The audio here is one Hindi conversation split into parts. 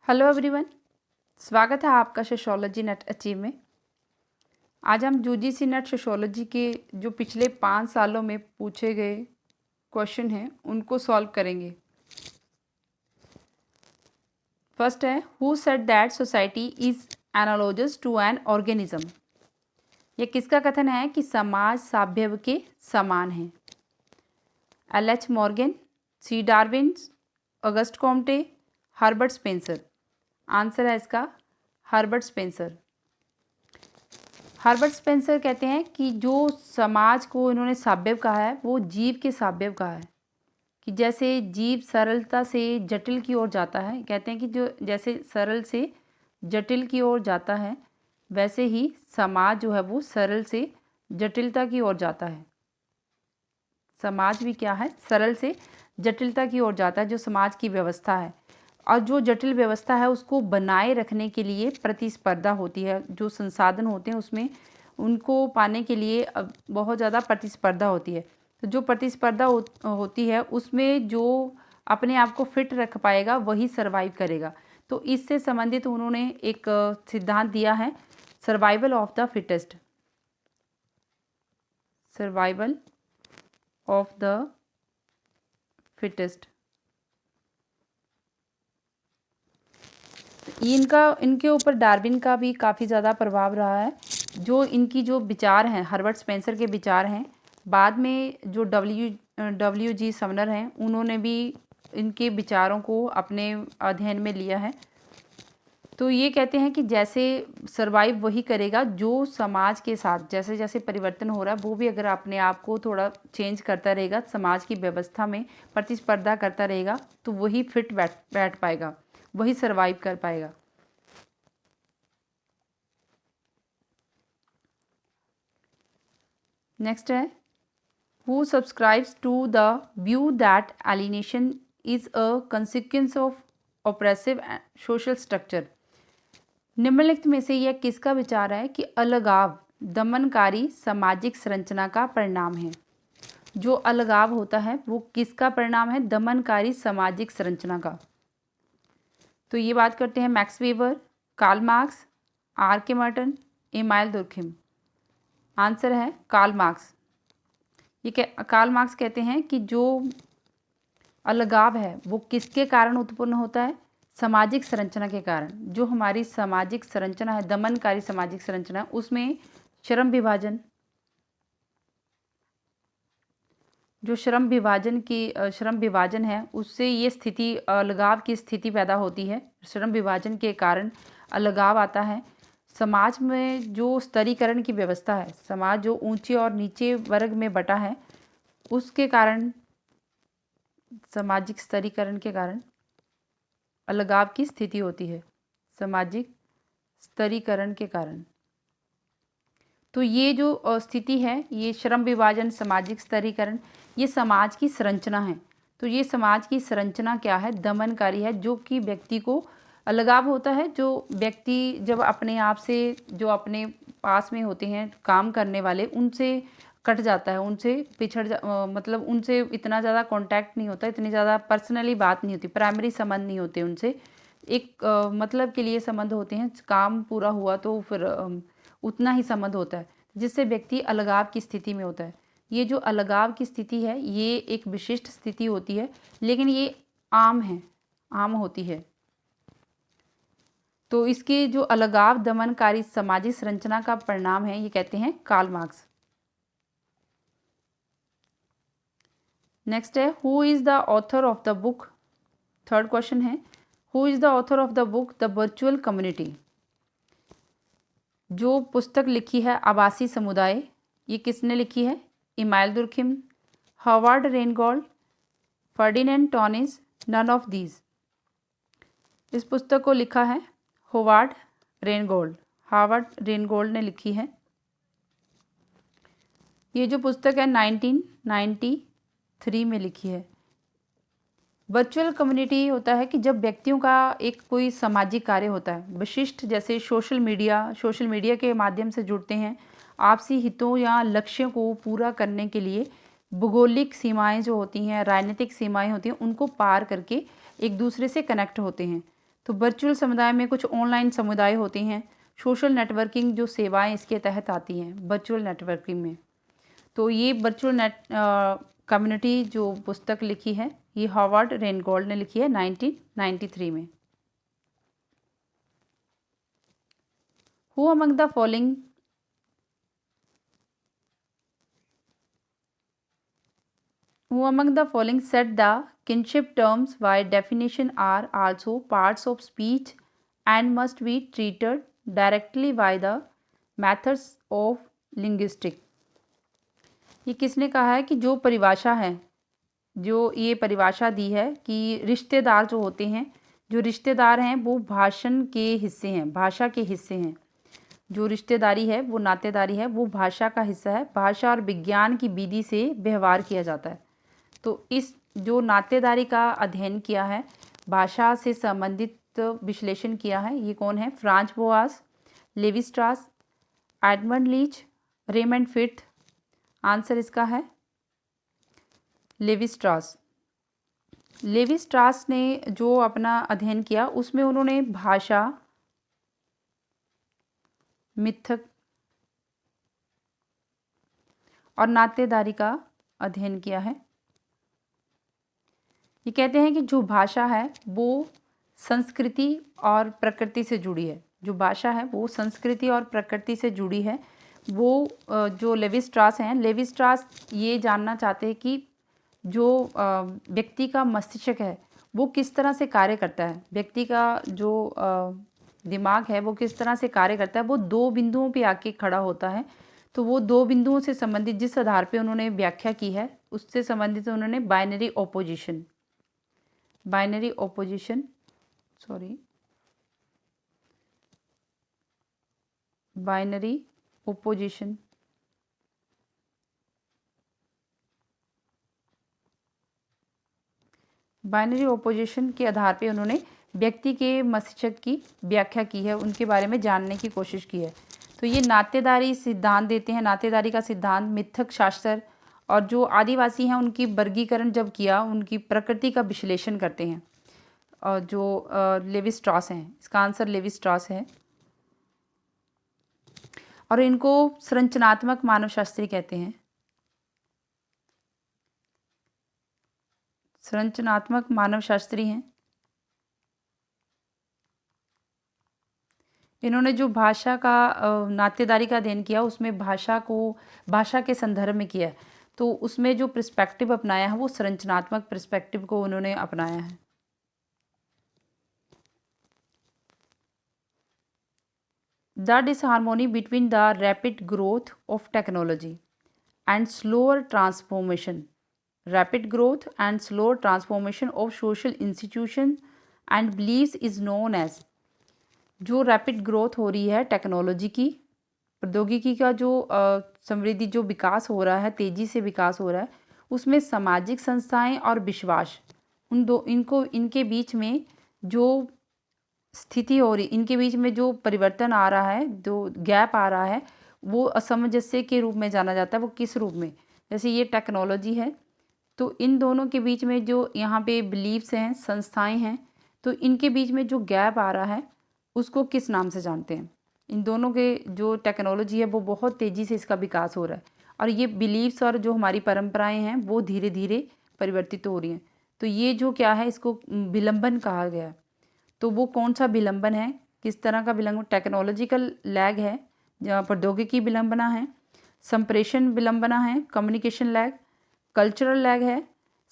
हेलो एवरीवन, स्वागत है आपका सोशियोलॉजी नेट अचीव में। आज हम यूजीसी नेट सोशियोलॉजी के जो पिछले 5 सालों में पूछे गए क्वेश्चन हैं उनको सॉल्व करेंगे। फर्स्ट है, who said that society is analogous to an organism. यह किसका कथन है कि समाज सभ्य के समान है? L H. Morgan, C Darwin, Auguste Comte, Herbert Spencer. Answer है इसका हर्बर्ट स्पेंसर। हर्बर्ट स्पेंसर कहते हैं कि जो समाज को इन्होंने सभ्य कहा है वो जीव के सभ्य कहा है, कि जैसे जीव सरलता से जटिल की ओर जाता है, कहते हैं कि जो जैसे सरल से जटिल की ओर जाता है वैसे ही समाज जो है वो सरल से जटिलता की ओर जाता है। समाज भी क्या है? सरल से जटिलता की ओर जाता है, जो समाज की व्यवस्था है। और जो जटिल व्यवस्था है उसको बनाए रखने के लिए प्रतिस्पर्धा होती है, जो संसाधन होते हैं उसमें उनको पाने के लिए बहुत ज़्यादा प्रतिस्पर्धा होती है। तो जो प्रतिस्पर्धा होती है उसमें जो अपने आप को फिट रख पाएगा वही सर्वाइव करेगा। तो इससे संबंधित उन्होंने एक सिद्धांत दिया है, survival of the fittest. Survival of the fittest. इनके ऊपर डार्विन का भी काफ़ी ज़्यादा प्रभाव रहा है। जो इनकी जो विचार हैं, हर्बर्ट स्पेंसर के विचार हैं, बाद में जो डब्ल्यू.जी. समनर हैं उन्होंने भी इनके विचारों को अपने अध्ययन में लिया है। तो ये कहते हैं कि जैसे सर्वाइव वही करेगा जो समाज के साथ जैसे जैसे परिवर्तन हो रहा है वो भी अगर अपने आप को थोड़ा चेंज करता रहेगा, समाज की व्यवस्था में प्रतिस्पर्धा करता रहेगा, तो वही फिट बैठ पाएगा, वही सर्वाइव कर पाएगा। नेक्स्ट है, who subscribes to the view that alienation is a consequence of oppressive social structure. निम्नलिखित में से यह किसका विचार है कि अलगाव दमनकारी सामाजिक संरचना का परिणाम है? जो अलगाव होता है वो किसका परिणाम है? दमनकारी सामाजिक संरचना का। तो ये बात करते हैं Max Weber, Karl Marx, R K. Merton, Emile Durkheim. Answer है कार्ल मार्क्स। कार्ल मार्क्स कहते हैं कि जो अलगाव है वो किसके कारण उत्पन्न होता है? सामाजिक संरचना के कारण। जो हमारी सामाजिक संरचना है, दमनकारी सामाजिक संरचना, उसमें श्रम विभाजन, जो श्रम विभाजन है उससे ये स्थिति, अलगाव की स्थिति पैदा होती है। श्रम विभाजन के कारण अलगाव आता है। समाज में जो स्तरीकरण की व्यवस्था है, समाज जो ऊंचे और नीचे वर्ग में बटा है, उसके कारण, सामाजिक स्तरीकरण के कारण अलगाव की स्थिति होती है, सामाजिक स्तरीकरण के कारण। तो ये जो स्थिति है, ये श्रम विभाजन, सामाजिक स्तरीकरण, ये समाज की संरचना है। तो ये समाज की संरचना क्या है? दमनकारी है, जो कि व्यक्ति को अलगाव होता है। जो व्यक्ति जब अपने आप से, जो अपने पास में होते हैं काम करने वाले, उनसे कट जाता है, उनसे मतलब उनसे इतना ज़्यादा कांटेक्ट नहीं होता, इतनी ज़्यादा पर्सनली बात नहीं होती, प्राइमरी संबंध नहीं होते उनसे। एक मतलब के लिए संबंध होते हैं, काम पूरा हुआ तो फिर उतना ही संबंध होता है, जिससे व्यक्ति अलगाव की स्थिति में होता है। ये जो अलगाव की स्थिति है ये एक विशिष्ट स्थिति होती है, लेकिन ये आम होती है। तो इसके जो अलगाव दमनकारी सामाजिक संरचना का परिणाम है, ये कहते हैं कार्ल मार्क्स। नेक्स्ट है, who is the author of the book. Third question है, who is the author of the book the virtual community. जो पुस्तक लिखी है आभासी समुदाय, ये किसने लिखी है? Emile Durkheim, Howard Rheingold, Ferdinand Tonnies, none of these. इस पुस्तक को लिखा है हॉवार्ड रेनगोल्ड ने लिखी है। ये जो पुस्तक है 1993 में लिखी है। वर्चुअल कम्युनिटी होता है कि जब व्यक्तियों का एक कोई सामाजिक कार्य होता है विशिष्ट, जैसे सोशल मीडिया के माध्यम से जुड़ते हैं, आपसी हितों या लक्ष्यों को पूरा करने के लिए भौगोलिक सीमाएं जो होती हैं, राजनीतिक सीमाएं होती हैं, उनको पार करके एक दूसरे से कनेक्ट होते हैं। तो वर्चुअल समुदाय में कुछ ऑनलाइन समुदाय होते हैं, सोशल नेटवर्किंग जो सेवाएं इसके तहत आती हैं वर्चुअल नेटवर्किंग में। तो ये वर्चुअल कम्युनिटी जो पुस्तक लिखी है ये हॉवर्ड रेनगोल्ड ने लिखी है 1993 में। Who among the following said the kinship terms by definition are also parts of speech and must be treated directly by the methods of linguistics? ये किसने कहा है कि जो परिभाषा है, जो ये परिभाषा दी है कि रिश्तेदार जो होते हैं, जो रिश्तेदार हैं वो भाषण के हिस्से हैं, भाषा के हिस्से हैं। जो रिश्तेदारी है वो नातेदारी है, वो भाषा का हिस्सा है। भाषा और विज्ञान की विधि से व्यवहार किया जाता है। तो इस जो नातेदारी का अध्ययन किया है, भाषा से संबंधित विश्लेषण किया है, ये कौन है? Franz Boas, Levi Strauss, Edmund Leach, Raymond Firth. Answer इसका है लेवी स्ट्रास। लेवी स्ट्रास ने जो अपना अध्ययन किया उसमें उन्होंने भाषा, मिथक और नातेदारी का अध्ययन किया है। ये कहते हैं कि जो भाषा है वो संस्कृति और प्रकृति से जुड़ी है। जो भाषा है वो संस्कृति और प्रकृति से जुड़ी है। वो जो लेवी स्ट्रास हैं, लेवी स्ट्रास ये जानना चाहते हैं कि जो व्यक्ति का मस्तिष्क है वो किस तरह से कार्य करता है, व्यक्ति का जो दिमाग है वो किस तरह से कार्य करता है। वो दो बिंदुओं पे आके खड़ा होता है। तो वो दो बिंदुओं से संबंधित जिस आधार पे उन्होंने व्याख्या की है उससे संबंधित उन्होंने बाइनरी ओपोजिशन के आधार पे उन्होंने व्यक्ति के मस्तिष्क की व्याख्या की है, उनके बारे में जानने की कोशिश की है। तो ये नातेदारी सिद्धांत देते हैं, नातेदारी का सिद्धांत, मिथक शास्त्र, और जो आदिवासी हैं उनकी वर्गीकरण जब किया, उनकी प्रकृति का विश्लेषण करते हैं। और जो लेवी स्ट्रास हैं, इसका आंसर लेवी स्ट्रास है। और इनको संरचनात्मक मानवशास्त्री कहते हैं। संरचनात्मक मानवशास्त्री हैं। इन्होंने जो भाषा का नातेदारी का अध्ययन किया उसमें भाषा के संदर्भ में किया है। तो उसमें जो पर्सपेक्टिव अपनाया है वो संरचनात्मक पर्सपेक्टिव को उन्होंने अपनाया है। The disharmony between the rapid growth of technology and slower transformation of social institutions and beliefs is known as। जो रैपिड ग्रोथ हो रही है टेक्नोलॉजी की, प्रौद्योगिकी का जो समृद्धि, जो विकास हो रहा है, तेज़ी से विकास हो रहा है, उसमें सामाजिक संस्थाएं और विश्वास, इनके बीच में जो स्थिति हो रही, इनके बीच में जो परिवर्तन आ रहा है, जो गैप आ रहा है, वो असमंजस्य के रूप में जाना जाता है। वो किस रूप में? जैसे ये टेक्नोलॉजी है तो इन दोनों के बीच में जो यहाँ पे बिलीव्स हैं, संस्थाएं हैं, तो इनके बीच में जो गैप आ रहा है उसको किस नाम से जानते हैं? इन दोनों के जो टेक्नोलॉजी है वो बहुत तेज़ी से इसका विकास हो रहा है, और ये बिलीव्स और जो हमारी परंपराएं हैं वो धीरे धीरे परिवर्तित हो रही हैं। तो ये जो क्या है, इसको विलंबन कहा गया है। तो वो कौन सा विलंबन है, किस तरह का विलंबन? टेक्नोलॉजिकल लैग है, जहाँ प्रौद्योगिकी विलंबना है, संप्रेषण विलंबना है, कम्युनिकेशन लैग, कल्चरल लैग है,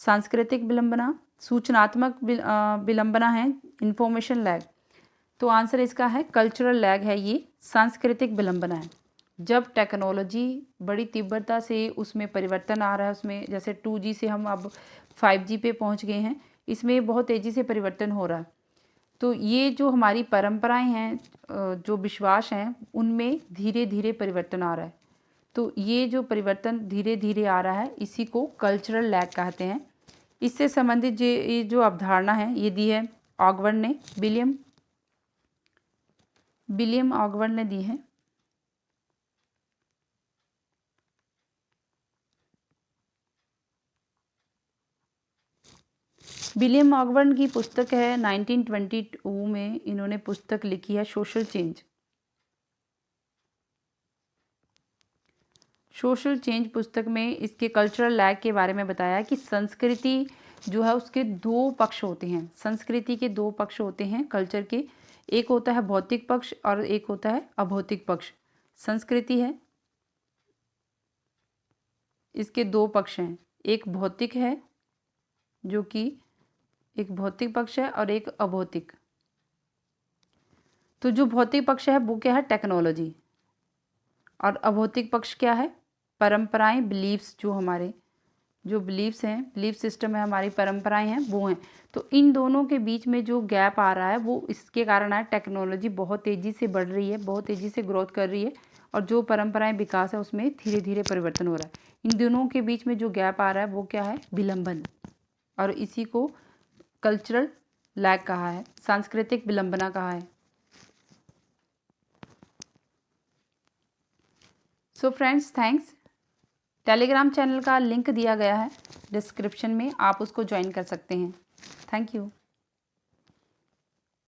सांस्कृतिक विलंबना, सूचनात्मक विलंबना है, इंफॉर्मेशन लैग। तो आंसर इसका है कल्चरल लैग है, ये सांस्कृतिक विलंबना है। जब टेक्नोलॉजी बड़ी तीव्रता से उसमें परिवर्तन आ रहा है, उसमें जैसे 2G से हम अब 5G पे पहुंच गए हैं, इसमें बहुत तेज़ी से परिवर्तन हो रहा है। तो ये जो हमारी परंपराएं हैं, जो विश्वास हैं, उनमें धीरे धीरे परिवर्तन आ रहा है। तो ये जो परिवर्तन धीरे धीरे आ रहा है इसी को कल्चरल लैग कहते हैं। इससे संबंधित ये जो अवधारणा है ये दी है ऑगवर्ड ने, विलियम ऑगवर्ड ने दी है। विलियम मॉकबर्न की पुस्तक है 1922 में इन्होंने पुस्तक लिखी है सोशल चेंज। सोशल चेंज पुस्तक में इसके कल्चरल लैग के बारे में बताया कि संस्कृति जो है उसके दो पक्ष होते हैं। संस्कृति के दो पक्ष होते हैं कल्चर के, एक होता है भौतिक पक्ष और एक होता है अभौतिक पक्ष। संस्कृति है, इसके दो पक्ष हैं, एक भौतिक है जो कि एक भौतिक पक्ष है और एक अभौतिक। तो जो भौतिक पक्ष है वो क्या है, टेक्नोलॉजी, और अभौतिक पक्ष क्या है, परंपराएं, बिलीव्स, जो हमारे जो बिलीव्स हैं, बिलीफ सिस्टम है, हमारी परंपराएं हैं, वो हैं। तो इन दोनों के बीच में जो गैप आ रहा है वो इसके कारण है, टेक्नोलॉजी बहुत तेज़ी से बढ़ रही है, बहुत तेज़ी से ग्रोथ कर रही है, और जो परंपराएं विकास है उसमें धीरे धीरे परिवर्तन हो रहा है। इन दोनों के बीच में जो गैप आ रहा है वो क्या है, विलंबन, और इसी को कल्चरल लैग कहा है, सांस्कृतिक विलंबना कहा है। So friends, thanks. Telegram channel का लिंक दिया गया है डिस्क्रिप्शन में, आप उसको ज्वाइन कर सकते हैं। Thank you.